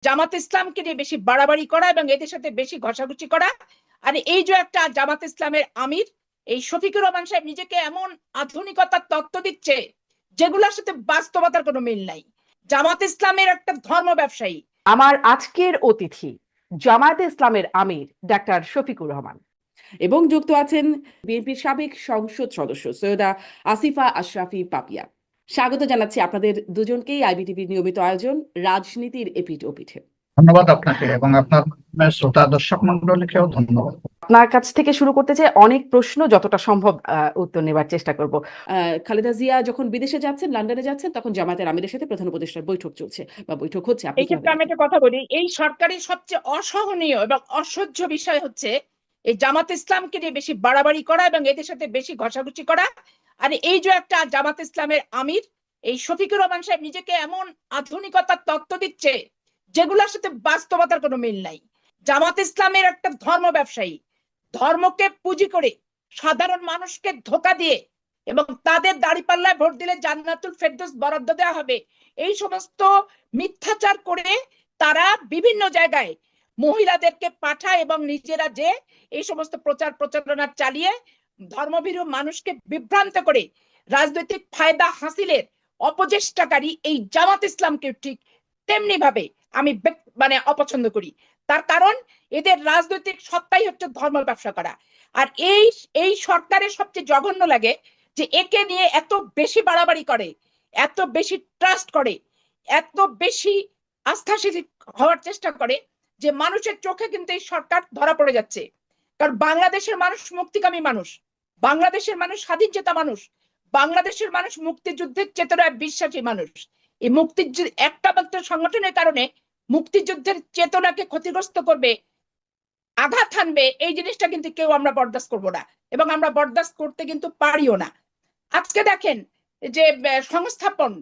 জামাত ইসলামকে নিয়ে বেশি বাড়াবাড়ি করা এবং এদের সাথে বেশি ঘষাঘষি করা। আর এই যে একটা জামাত ইসলামের আমির এই শফিকুর রহমান সাহেব নিজেকে এমন আধুনিকতার তত্ত্ব দিচ্ছে যেগুলোর সাথে বাস্তবতার কোনো মিল নাই। জামাত ইসলামের একটা ধর্ম ব্যবসায়ী। আমার আজকের অতিথি জামায়াতে ইসলামের আমির ডাক্তার শফিকুর রহমান এবং যুক্ত আছেন বিএনপির সাবেক সংসদ সদস্য সৈয়দা আসিফা আশরাফি পাপিয়া। স্বাগত জানাচ্ছি আপনাদের দুজনকেই আইবিটিভির নিয়মিত আয়োজন রাজনীতির এপিঠ ওপিঠে। ধন্যবাদ আপনাকে এবং আপনার শ্রোতা দর্শক মন্ডলীকেও ধন্যবাদ। আপনার কাছ থেকে শুরু করতে চাই, অনেক প্রশ্ন, যতটা সম্ভব উত্তর নেবার চেষ্টা করব। খালেদা জিয়া যখন বিদেশে যাচ্ছেন, লন্ডনে যাচ্ছেন, তখন জামায়াতের আমিরের সাথে প্রধান উপদেষ্টার বৈঠক চলছে বা বৈঠক হচ্ছে। এই ক্ষেত্রে আমি একটা কথা বলি, এই সরকারের সবচেয়ে অসহনীয় এবং অসহ্য বিষয় হচ্ছে এই জামাত ইসলামকে নিয়ে বেশি বাড়াবাড়ি করা এবং এদের সাথে বেশি ঘষাঘষি করা। আর এই যে একটা জামাত ইসলামের আমির এই শফিকুর রহমান সাহেব নিজেকে এমন আধুনিকতার তত্ত্ব দিচ্ছে যেগুলোর সাথে বাস্তবতার কোনো মিল নাই। জামাত ইসলামের একটা ধর্ম ব্যবসায়ী, ধর্মকে পুঁজি করে সাধারণ মানুষকে ধোঁকা দিয়ে এবং তাদের দাঁড়িপাল্লায় ভোট দিলে জান্নাতুল ফেরদৌস বরাদ্দ দেওয়া হবে, এই সমস্ত মিথ্যাচার করে তারা বিভিন্ন জায়গায় মহিলাদেরকে পাঠায় এবং নিজেরা যে এই সমস্ত প্রচার প্রচারণা চালিয়ে ধর্মভীরু মানুষকে বিভ্রান্ত করে রাজনৈতিক ফায়দা হাসিলের অপচেষ্টাকারী এই জামাত ইসলামকে ঠিক তেমনি ভাবে আমি অপছন্দ করি। তার কারণ এদের রাজনৈতিক সত্তাই হচ্ছে ধর্ম ব্যবসা করা। আর এই সরকারের সবচেয়ে জঘন্য লাগে যে একে নিয়ে এত বেশি বাড়াবাড়ি করে, এত বেশি ট্রাস্ট করে, এত বেশি আস্থাশীল হওয়ার চেষ্টা করে যে মানুষের চোখে কিন্তু এই সরকার ধরা পড়ে যাচ্ছে। কারণ বাংলাদেশের মানুষ মুক্তিকামী মানুষ, বাংলাদেশের মানুষ স্বাধীন চেতা মানুষ, বাংলাদেশের মানুষ মুক্তিযুদ্ধের চেতনায় বিশ্বাসী মানুষ। এই মুক্তিযুদ্ধ একটা মাত্র সংগঠনের কারণে মুক্তিযুদ্ধের চেতনাকে ক্ষতিগ্রস্ত করবে, আঘাত হানবে, এই জিনিসটা কিন্তু কেউ আমরা বরদাস্ত করবো না এবং আমরা বরদাস্ত করতে কিন্তু পারিও না। আজকে দেখেন যে সংস্থাপন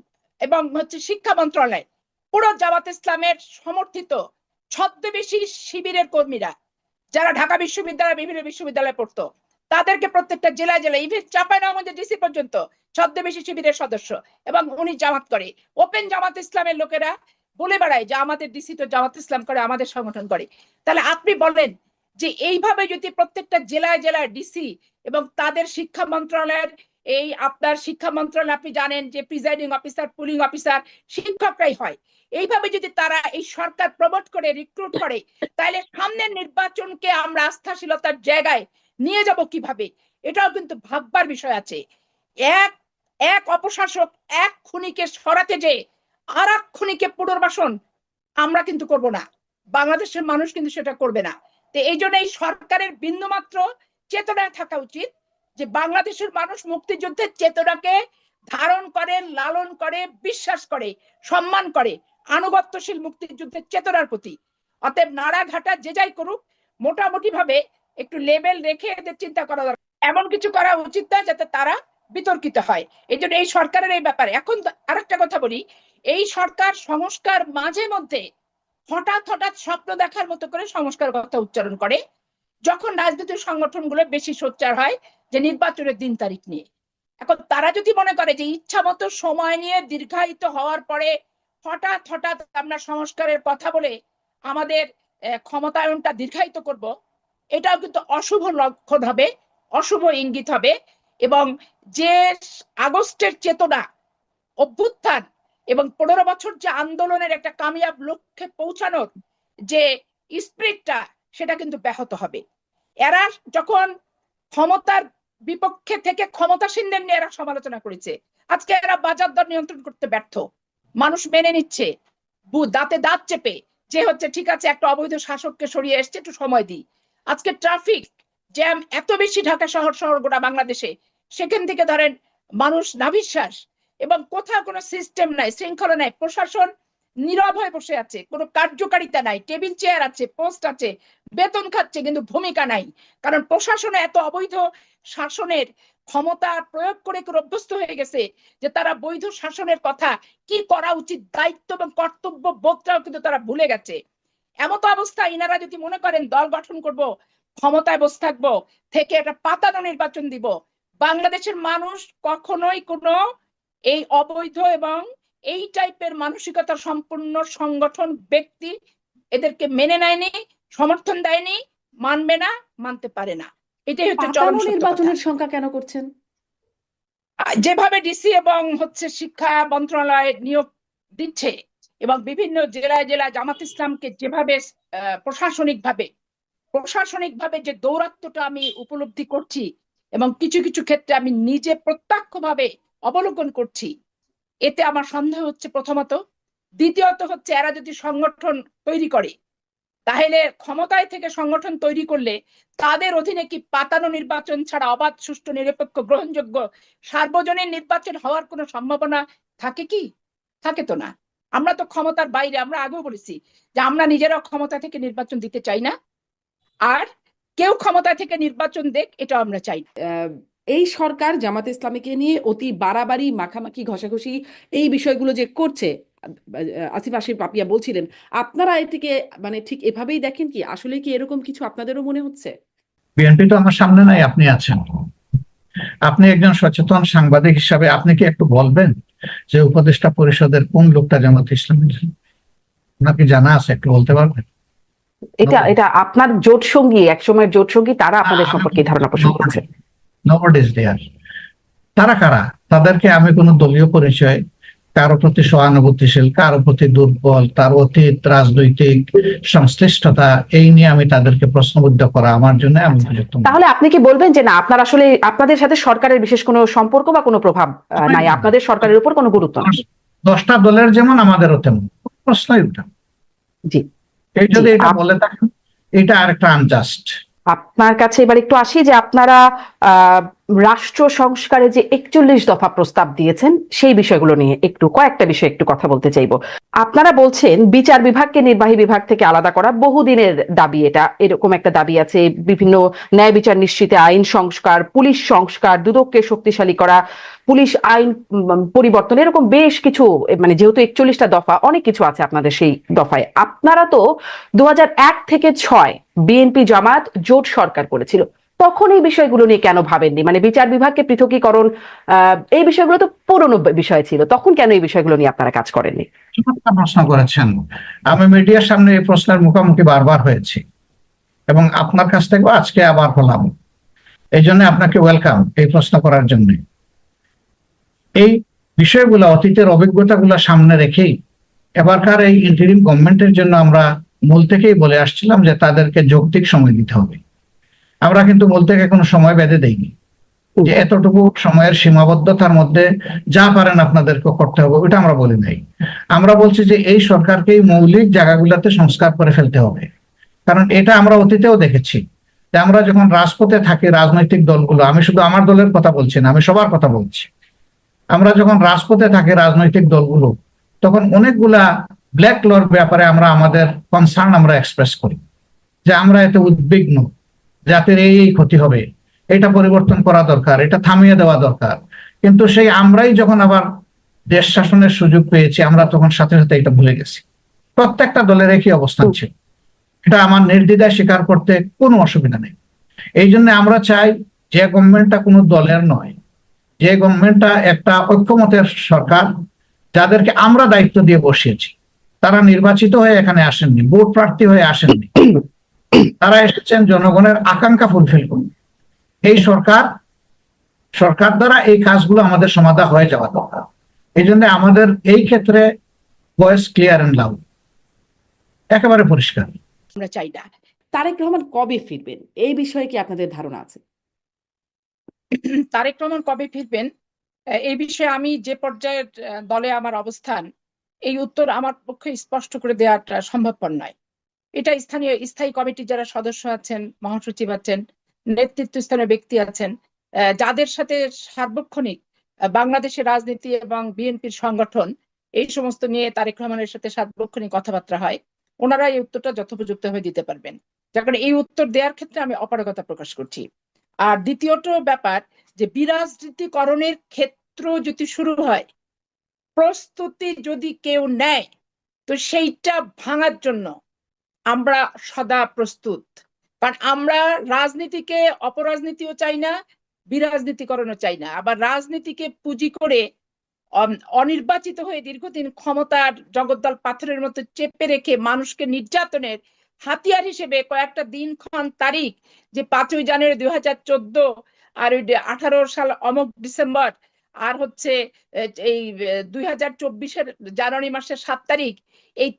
এবং শিক্ষা মন্ত্রণালয় পুরো জামাত ইসলামের সমর্থিত ছদ্মবেশী শিবিরের কর্মীরা যারা ঢাকা বিশ্ববিদ্যালয় বিভিন্ন বিশ্ববিদ্যালয়ে পড়তো তাদেরকে প্রত্যেকটা জেলায় জেলায় ইভেন চাঁপাইনবাবগঞ্জের ডিসি পর্যন্ত ছদ্মবেশী শিবিরের সদস্য এবং উনি জামাত করে। ওপেন জামাত ইসলামের লোকেরা বলে বেড়ায় যে আমাদের ডিসি তো জামাত ইসলাম করে, আমাদের সংগঠন করে। তাহলে আপনি বলেন যে এইভাবে যদি প্রত্যেকটা জেলায় জেলায় ডিসি এবং তাদের শিক্ষা মন্ত্রণালয়ের এই আপনার শিক্ষা মন্ত্রণালয় আপনি জানেন যে প্রিজাইডিং অফিসার পুলিং অফিসার শিক্ষকরাই হয়, এইভাবে যদি তারা এই সরকার প্রমোট করে রিক্রুট করে তাহলে সামনের নির্বাচনকে আমরা আস্থাশীলতার জায়গায় নিয়ে যাব কিভাবে, এটাও কিন্তু ভাববার বিষয় আছে। এক এক অপশাসক এক খুনিকে সরাতে যে আর এক খুনিকে পুনর্বাসন আমরা কিন্তু করব না, বাংলাদেশের মানুষ কিন্তু সেটা করবে না। তো এই জন্য এই সরকারের বিন্দুমাত্র চেতনায় থাকা উচিত যে বাংলাদেশের মানুষ মুক্তিযুদ্ধের চেতনাকে ধারণ করে, লালন করে, বিশ্বাস করে, সম্মান করে, আনুগত্যশীল মুক্তিযুদ্ধের চেতনার প্রতি। অতএব নাড়াঘাটা যে যাই করুক মোটামুটি ভাবে একটু লেভেল রেখে এদের চিন্তা করা দরকার, এমন কিছু করা উচিত না যাতে তারা বিতর্কিত হয়। এই জন্য এই সরকারের এই ব্যাপারে এখন আরেকটা কথা বলি, এই সরকার সংস্কার মাঝে মধ্যে হঠাৎ হঠাৎ স্বপ্ন দেখার মতো করে সংস্কার কথা উচ্চারণ করে যখন রাজনৈতিক সংগঠনগুলো বেশি সোচ্চার হয় যে নির্বাচনের দিন তারিখ নিয়ে। এখন তারা যদি মনে করে যে ইচ্ছা মতো সময় নিয়ে দীর্ঘায়িত হওয়ার পরে হঠাৎ হঠাৎ আমরা সংস্কারের কথা বলে আমাদের ক্ষমতায়নটা দীর্ঘায়িত করব, এটাও কিন্তু অশুভ লক্ষণ হবে, অশুভ ইঙ্গিত হবে। এবং যে আগস্টের চেতনা, অভ্যুত্থান এবং 15 বছর যে আন্দোলনের একটা কামিয়াব লক্ষ্যে পৌঁছানোর যে স্পিরিটটা সেটা কিন্তু ব্যাহত হবে। এরা যখন ক্ষমতার বিপক্ষে থেকে ক্ষমতাসীনদের নিয়ে এরা সমালোচনা করেছে, আজকে এরা বাজার দর নিয়ন্ত্রণ করতে ব্যর্থ, মানুষ মেনে নিচ্ছে দাঁতে দাঁত চেপে যে ঠিক আছে একটা অবৈধ শাসককে সরিয়ে এসছে, একটু সময় দিই। আজকে ট্রাফিক জ্যাম এত বেশি ঢাকা শহর গোটা বাংলাদেশে, সেখান থেকে ধরেন মানুষ নাভিশ্বাস এবং কোথাও কোনো সিস্টেম নাই, শৃঙ্খলা নাই, প্রশাসন নীরব হয়ে বসে আছে, কোনো কার্যকারিতা নাই, টেবিল চেয়ার আছে, পোস্ট আছে, বেতন খাচ্ছে কিন্তু ভূমিকা নাই। কারণ প্রশাসনে এত অবৈধ শাসনের ক্ষমতা প্রয়োগ করে অভ্যস্ত হয়ে গেছে যে তারা বৈধ শাসনের কথা কি করা উচিত, দায়িত্ব এবং কর্তব্য বোধটাও কিন্তু তারা ভুলে গেছে। এমত অবস্থায় ইনারা যদি মনে করেন দল গঠন করব, ক্ষমতায় বসে থাকবো, থেকে একটা পাতানো নির্বাচন দিব, বাংলাদেশের মানুষ কখনোই কোনো এই অবৈধ এবং এই টাইপের মানসিকতা সম্পন্ন সংগঠন ব্যক্তি এদেরকে মেনে নেয়নি, সমর্থন দেয়নি, মানবে না, মানতে পারে না। এটাই হচ্ছে চরম পাতানো সত্য কথা। নির্বাচনের সংখ্যা কেন করছেন? যেভাবে ডিসি এবং শিক্ষা মন্ত্রণালয় নিয়োগ দিচ্ছে এবং বিভিন্ন জেলায় জেলায় জামাত ইসলামকে যেভাবে প্রশাসনিকভাবে যে দৌরাত্ম্যটা আমি উপলব্ধি করছি এবং কিছু কিছু ক্ষেত্রে আমি নিজে প্রত্যক্ষভাবে অবলোকন করছি, এতে আমার সন্দেহ হচ্ছে প্রথমত। দ্বিতীয়ত হচ্ছে এরা যদি সংগঠন তৈরি করে, তাহলে ক্ষমতায় থেকে সংগঠন তৈরি করলে তাদের অধীনে কি পাতানো নির্বাচন ছাড়া অবাধ, সুষ্ঠু, নিরপেক্ষ, গ্রহণযোগ্য সার্বজনীন নির্বাচন হওয়ার কোনো সম্ভাবনা থাকে কি? থাকে তো না। আমরা তো ক্ষমতার বাইরে, আমরা আগেও বলেছি যে আমরা নিজেরাও ক্ষমতা থেকে নির্বাচন দিতে চাই না, আর কেউ ক্ষমতা থেকে নির্বাচন দেখ এটা আমরা চাই না। এই সরকার জামাত ইসলামীকে নিয়ে অতি বাড়াবাড়ি, মাখামাখি, ঘষাঘষি এই বিষয়গুলো যে করছে, আসিফ পাপিয়া বলছিলেন, আপনারা এটিকে মানে ঠিক এভাবেই দেখেন কি? আসলে কি এরকম কিছু আপনাদেরও মনে হচ্ছে? বিএনপি তো আমার সামনে নাই, আপনি আছেন। আপনি একজন সচেতন সাংবাদিক হিসাবে আপনি কি একটু বলবেন যে উপদেষ্টা পরিষদের কোন লোকটা জামাত ইসলামের? আপনাকে জানা আছে, একটু বলতে পারবেন? এটা আপনার জোট সঙ্গী, একসময়ের জোট সঙ্গী, তারা আপনাদের সম্পর্কে ধারণা পোষণ করছে। Nobody is there. তারা কারা? তাদেরকে আমি কোনো দলীয় পরিচয়, কারো প্রতি সহানুভূতিশীল, কারো প্রতি দুর্বল, তার অতীত রাজনৈতিক সংশ্লিষ্টতা, এই নিয়ে আমি তাদেরকে প্রশ্নবিদ্ধ করা আমার জন্য আমি উপযুক্ত নই। তাহলে আপনি কি বলবেন যে না, আপনার আসলে আপনাদের সাথে সরকারের বিশেষ কোনো সম্পর্ক বা কোনো প্রভাব নাই, আপনাদের সরকারের উপর কোনো গুরুত্ব নেই? 10টা দলের যেমন আমাদেরও তেমন, প্রশ্নই উঠে। জি, এই যদি এটা বলে থাকেন, এটা আরেকটা আনজাস্ট। আপনার কাছে এবার একটু আসি যে আপনারা রাষ্ট্র সংস্কারে যে 41 দফা প্রস্তাব দিয়েছেন, সেই বিষয়গুলো নিয়ে কয়েকটা বিষয় একটু কথা বলতে চাইবো। আপনারা বলছেন বিচার বিভাগকে নির্বাহী বিভাগ থেকে আলাদা করা বহুদিনের দাবি, এরকম একটা দাবি আছে। বিভিন্ন ন্যায় বিচার নিশ্চিতে আইন সংস্কার, পুলিশ সংস্কার, দুদককে শক্তিশালী করা, পুলিশ আইন পরিবর্তন, এরকম বেশ কিছু, মানে যেহেতু 41টা দফা, অনেক কিছু আছে আপনাদের সেই দফায়। আপনারা তো 2001 থেকে 6 বিএনপি জামাত জোট সরকার করেছিল, তখন এই বিষয়গুলো নিয়ে কেন ভাবেননি? মানে বিচার বিভাগকে পৃথকীকরণ, এই বিষয়গুলো তো পুরনো বিষয় ছিল, তখন কেন এই বিষয়গুলো নিয়ে আপনারা কাজ করেননি? প্রশ্ন করেছেন। আমি মিডিয়ার সামনে এই প্রশ্নের মুখোমুখি বারবার হয়েছি এবং আপনার কাছ থেকেও আজকে আবার হলাম। এই জন্য আপনাকে ওয়েলকাম এই প্রশ্ন করার জন্য। এই বিষয়গুলো, অতীতের অভিজ্ঞতাগুলো সামনে রেখেই এবারকার এই ইন্টারিম গভর্নমেন্টের জন্য আমরা মূল থেকেই বলে আসছিলাম যে তাদেরকে যৌক্তিক সময় দিতে হবে। আমরা কিন্তু মূল থেকে কোনো সময় বেঁধে দেইনি যে এতটুকু সময়ের সীমাবদ্ধতার মধ্যে যা পারেন আপনাদেরকে করতে হবে, ওটা আমরা বলি নাই। আমরা বলছি যে এই সরকারকে এই মৌলিক জায়গাগুলোতে সংস্কার করে ফেলতে হবে। কারণ এটা আমরা অতীতেও দেখেছি যে আমরা যখন রাজপথে থাকি, রাজনৈতিক দলগুলো, আমি শুধু আমার দলের কথা বলছি না, আমি সবার কথা বলছি, আমরা যখন রাজপথে থাকি রাজনৈতিক দলগুলো, তখন অনেকগুলা ব্ল্যাক লর ব্যাপারে আমরা আমাদের কনসার্ন আমরা এক্সপ্রেস করি যে আমরা এতে উদ্বিগ্ন, জাতির এই ক্ষতি হবে, এটা পরিবর্তন করা দরকার, এটা থামিয়ে দেওয়া দরকার। কিন্তু সেই আমরাই যখন আবার দেশ শাসনের সুযোগ পেয়েছি, আমরা তখন সাথে সাথে এটা ভুলে গেছি। প্রত্যেকটা দলের একই অবস্থান ছিল, এটা আমার নির্দ্বিধায় স্বীকার করতে কোনো অসুবিধা নেই। এই জন্য আমরা চাই যে গভর্নমেন্টটা কোনো দলের নয়, যে গভর্নমেন্টটা একটা ঐক্যমতের সরকার, যাদেরকে আমরা দায়িত্ব দিয়ে বসিয়েছি। তারা নির্বাচিত হয়ে এখানে আসেননি, ভোট প্রার্থী হয়ে আসেননি, তারা এসেছেন জনগণের আকাঙ্ক্ষা ফুলফিল করুন। এই সরকার দ্বারা এই কাজগুলো আমাদের সমাধান হয়ে যাওয়া দরকার। এই জন্য আমাদের এই ক্ষেত্রে ভয়েস ক্লিয়ার এন্ড লাউড, একেবারে পরিষ্কার। আমরা চাই না। তারেক রহমান কবে ফিরবেন, এই বিষয়ে কি আপনাদের ধারণা আছে? তারেক রহমান কবে ফিরবেন এই বিষয়ে আমি যে পর্যায়ের দলে আমার অবস্থান, এই উত্তর আমার পক্ষে স্পষ্ট করে দেওয়াটা সম্ভবপর নয়। এটা স্থায়ী কমিটির যারা সদস্য আছেন, মহাসচিব আছেন, নেতৃত্বস্থানীয় ব্যক্তি আছেন, যাদের সাথে সার্বক্ষণিক বাংলাদেশের রাজনীতি এবং বিএনপির সংগঠন এই সমস্ত নিয়ে তারেক রহমানের সাথে সার্বক্ষণিক কথাবার্তা হয়, ওনারা এই উত্তরটা যথোপযুক্তভাবে দিতে পারবেন। যার কারণে এই উত্তর দেওয়ার ক্ষেত্রে আমি অপারগতা প্রকাশ করছি। আর দ্বিতীয়ত ব্যাপার যে বিরাজনীতিকরণের ক্ষেত্র যদি শুরু হয়, প্রস্তুতি যদি কেউ নেয়, তো সেইটা ভাঙার জন্য আমরা সদা প্রস্তুত। কারণ আমরা রাজনীতিকে অপরাজনীতিও চাই না, বিরাজনীতিকরণও চাই না। আবার রাজনীতিকে পুঁজি করে অনির্বাচিত হয়ে দীর্ঘদিন ক্ষমতার জগদ্দল পাথরের মতো চেপে রেখে মানুষকে নির্যাতনের হাতিয়ার হিসেবে কয়েকটা দিনক্ষণ তারিখ, যে 5ই জানুয়ারি 2014, আর ওই 18 সাল অমুক ডিসেম্বর, আর হচ্ছে এই 2024-এর জানুয়ারি মাসের 7 তারিখ, এই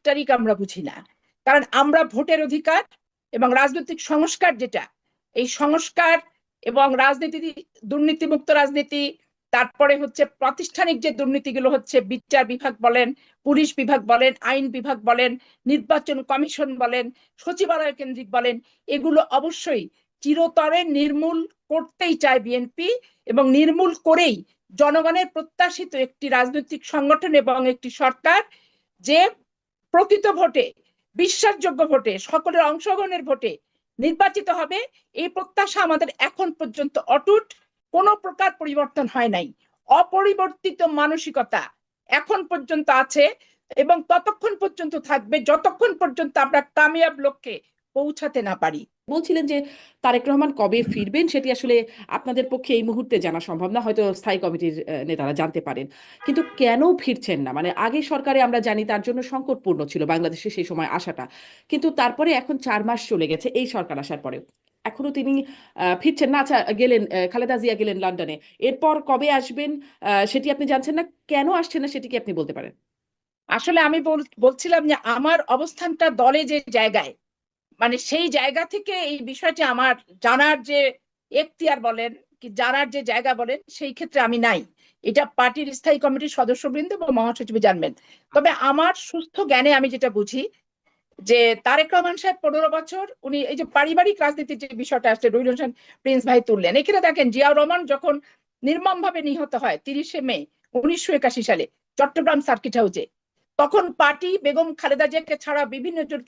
তারিখ আমরা বুঝি না। কারণ আমরা ভোটের অধিকার এবং রাজনৈতিক সংস্কার, যেটা এই সংস্কার এবং রাজনীতি, দুর্নীতিমুক্ত রাজনীতি, তারপরে হচ্ছে প্রাতিষ্ঠানিক যে দুর্নীতিগুলো হচ্ছে, বিচার বিভাগ বলেন, পুলিশ বিভাগ বলেন, আইন বিভাগ বলেন, নির্বাচন কমিশন বলেন, সচিবালয় কেন্দ্রিক বলেন, এগুলো অবশ্যই চিরতরে নির্মূল করতেই চায় বিএনপি, এবং নির্মূল করেই জনগণের প্রত্যাশিত একটি রাজনৈতিক সংগঠন এবং একটি সরকার, যে প্রকৃত ভোটে, বিশ্বাসযোগ্য ভোটে, সকলের অংশগ্রহণের ভোটে নির্বাচিত হবে, এই প্রত্যাশা আমাদের এখন পর্যন্ত অটুট, কোনো প্রকার পরিবর্তন হয় নাই। অপরিবর্তিত মানসিকতা এখন পর্যন্ত আছে এবং ততক্ষণ পর্যন্ত থাকবে যতক্ষণ পর্যন্ত আমরা কামিয়াব লক্ষ্যে পৌঁছাতে না পারি। বলছিলেন যে তারেক রহমান কবে ফিরবেন সেটি আসলে আপনাদের পক্ষে এই মুহূর্তে জানা সম্ভব না, হয়তো স্থায়ী কমিটির নেতারা জানতে পারেন। কিন্তু কেন ফিরছেন না, মানে আগে সরকারে আমরা জানি তার জন্য সংকটপূর্ণ ছিল বাংলাদেশে সেই সময় আসাটা, কিন্তু তারপরে এখন 4 মাস চলে গেছে এই সরকার আসার পরে, এখনো তিনি ফিরছেন না। আচ্ছা, গেলেন, খালেদা জিয়া গেলেন লন্ডনে, এরপর কবে আসবেন সেটি আপনি জানছেন না, কেন আসছেন না সেটি কি আপনি বলতে পারেন? আসলে আমি বলছিলাম যে আমার অবস্থানটা দলে যে জায়গায়, মানে সেই জায়গা থেকে এই বিষয়টি আমার জানার যে এখতিয়ার বলেন কি জানার যে জায়গা বলেন, সেই ক্ষেত্রে আমি নাই। এটা পার্টির স্থায়ী কমিটির সদস্যবৃন্দ এবং মহাসচিব জানবেন। তবে আমার সুস্থ জ্ঞানে আমি যেটা বুঝি, যে তারেক রহমান সাহেব 15 বছর উনি এই যে পারিবারিক রাজনীতির যে বিষয়টা আসছে, রুহুল হোসেন প্রিন্স ভাই তুললেন, এখানে দেখেন জিয়াউর রহমান যখন নির্মমভাবে নিহত হয় 30শে মে 1981 সালে চট্টগ্রাম সার্কিট হাউসে, তখন পার্টি বেগম খালেদা জিয়াকে ছাড়া বিভিন্ন জনকে